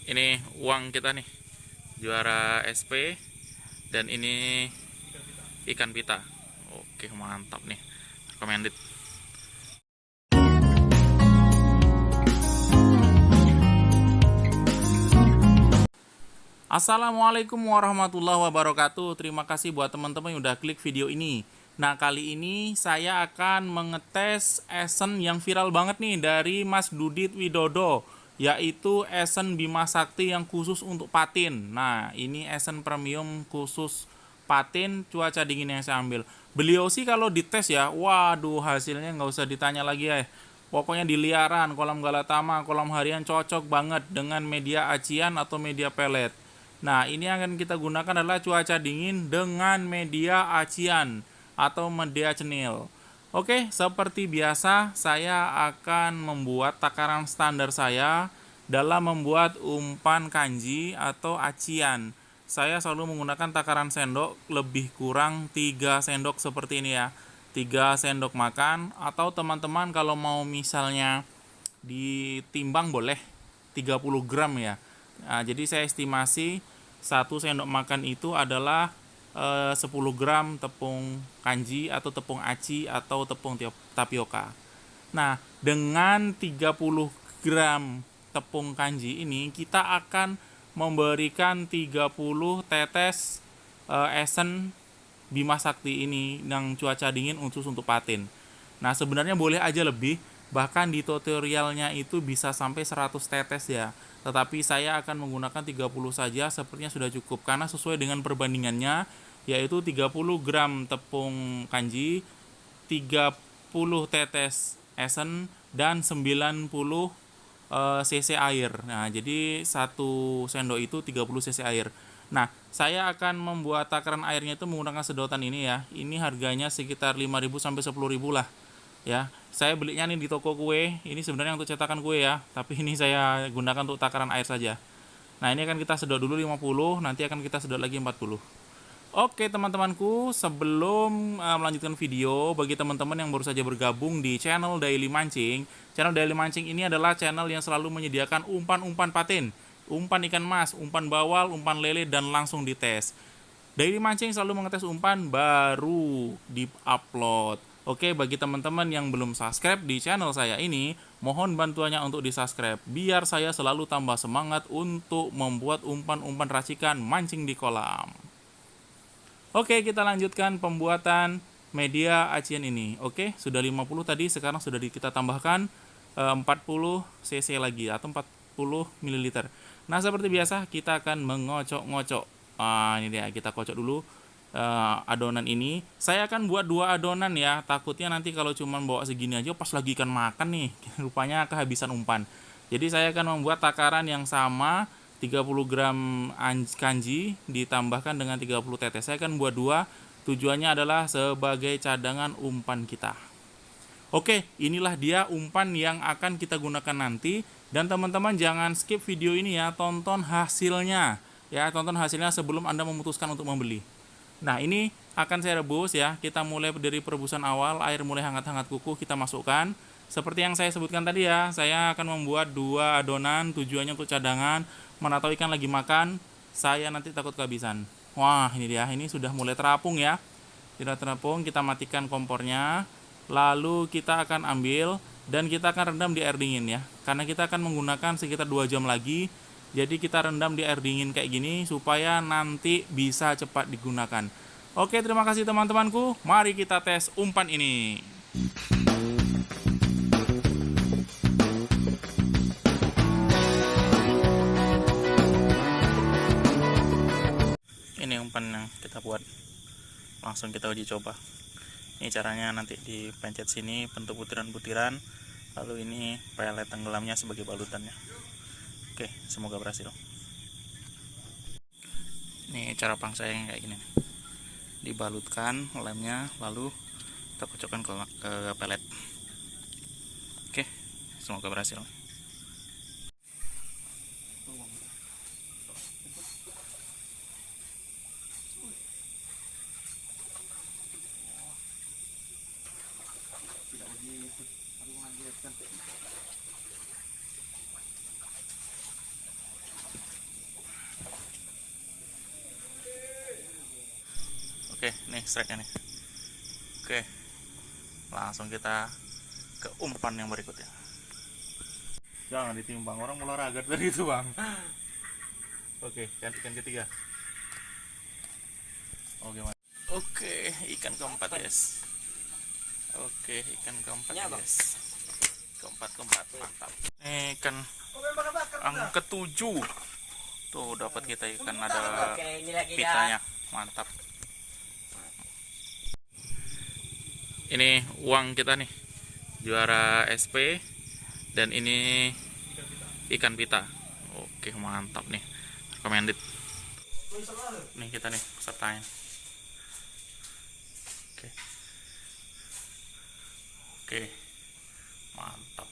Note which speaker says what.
Speaker 1: Ini uang kita nih, juara SP, dan ini ikan pita. Oke, mantap nih, recommended. Assalamualaikum warahmatullahi wabarakatuh. Terima kasih buat teman-teman yang udah klik video ini. Nah, kali ini saya akan mengetes esen yang viral banget nih dari Mas Dudit Widodo, yaitu esen Bima Sakti yang khusus untuk patin. Nah, ini esen premium khusus patin cuaca dingin yang saya ambil. Beliau sih kalau dites ya, waduh, hasilnya nggak usah ditanya lagi ya. Pokoknya di liaran, kolam galatama, kolam harian cocok banget dengan media acian atau media pelet. Nah, ini yang akan kita gunakan adalah cuaca dingin dengan media acian atau media cenil. Oke, seperti biasa saya akan membuat takaran standar saya dalam membuat umpan kanji atau acian. Saya selalu menggunakan takaran sendok lebih kurang 3 sendok seperti ini ya. 3 sendok makan, atau teman-teman kalau mau misalnya ditimbang boleh 30 gram ya. Nah, jadi saya estimasi 1 sendok makan itu adalah 10 gram tepung kanji atau tepung aci atau tepung tapioka. Nah, dengan 30 gram tepung kanji ini kita akan memberikan 30 tetes esen Bima Sakti ini yang cuaca dingin khusus untuk patin. Nah, sebenarnya boleh aja lebih, bahkan di tutorialnya itu bisa sampai 100 tetes ya. Tetapi saya akan menggunakan 30 saja, sepertinya sudah cukup karena sesuai dengan perbandingannya, yaitu 30 gram tepung kanji, 30 tetes esen, dan 90 cc air. Nah, jadi 1 sendok itu 30 cc air. Nah, saya akan membuat takaran airnya itu menggunakan sedotan ini ya. Ini harganya sekitar 5.000 sampai 10.000 lah. Ya, saya belinya nih di toko kue. Ini sebenarnya untuk cetakan kue ya, tapi ini saya gunakan untuk takaran air saja. Nah, ini akan kita sedot dulu 50, nanti akan kita sedot lagi 40. Oke teman-temanku, sebelum melanjutkan video, bagi teman-teman yang baru saja bergabung di channel Daily Mancing, channel Daily Mancing ini adalah channel yang selalu menyediakan umpan-umpan patin, umpan ikan mas, umpan bawal, umpan lele, dan langsung dites. Daily Mancing selalu mengetes umpan baru di-upload. Oke, bagi teman-teman yang belum subscribe di channel saya ini, mohon bantuannya untuk di-subscribe, biar saya selalu tambah semangat untuk membuat umpan-umpan racikan mancing di kolam. Oke, kita lanjutkan pembuatan media acian ini. Oke, sudah 50 tadi, sekarang sudah kita tambahkan 40 cc lagi atau 40 ml. Nah, seperti biasa kita akan mengocok-ngocok. Ini dia, kita kocok dulu adonan ini. Saya akan buat 2 adonan ya. Takutnya nanti kalau cuma bawa segini aja pas lagi ikan makan nih, rupanya kehabisan umpan. Jadi saya akan membuat takaran yang sama, 30 gram kanji ditambahkan dengan 30 tetes. Saya akan buat 2, tujuannya adalah sebagai cadangan umpan kita. Oke, inilah dia umpan yang akan kita gunakan nanti. Dan teman-teman jangan skip video ini ya, tonton hasilnya. Ya, tonton hasilnya sebelum Anda memutuskan untuk membeli. Nah, ini akan saya rebus ya. Kita mulai dari perebusan awal, air mulai hangat-hangat kukuh kita masukkan. Seperti yang saya sebutkan tadi ya, saya akan membuat 2 adonan, tujuannya untuk cadangan. Mana tahu ikan lagi makan, saya nanti takut kehabisan. Wah, ini dia, ini sudah mulai terapung ya. Sudah terapung, kita matikan kompornya. Lalu kita akan ambil dan kita akan rendam di air dingin ya. Karena kita akan menggunakan sekitar 2 jam lagi. Jadi kita rendam di air dingin kayak gini supaya nanti bisa cepat digunakan. Oke, terima kasih teman-temanku. Mari kita tes umpan ini. Ini umpan yang kita buat, langsung kita uji coba. Ini caranya, nanti dipencet sini bentuk butiran-butiran, lalu ini pelet tenggelamnya sebagai balutannya. Oke, semoga berhasil. Ini cara pangsanya kayak gini, dibalutkan lemnya, lalu kita kocokkan ke pelet. Oke, semoga berhasil. Oke, nih strike nih. Oke, langsung kita ke umpan yang berikutnya. Jangan ditimbang, orang olahraga dari itu bang. Oke, ikan ketiga. Oke, oke, ikan keempat guys. Oke, ikan keempat guys. Keempat, mantap. Ikan yang ketujuh. Tuh dapat kita ikan, ada pitanya, mantap. Ini uang kita nih, juara SP, dan ini ikan pita. Oke, mantap nih, recommended. Nih kita nih pesertanya. Oke, mantap.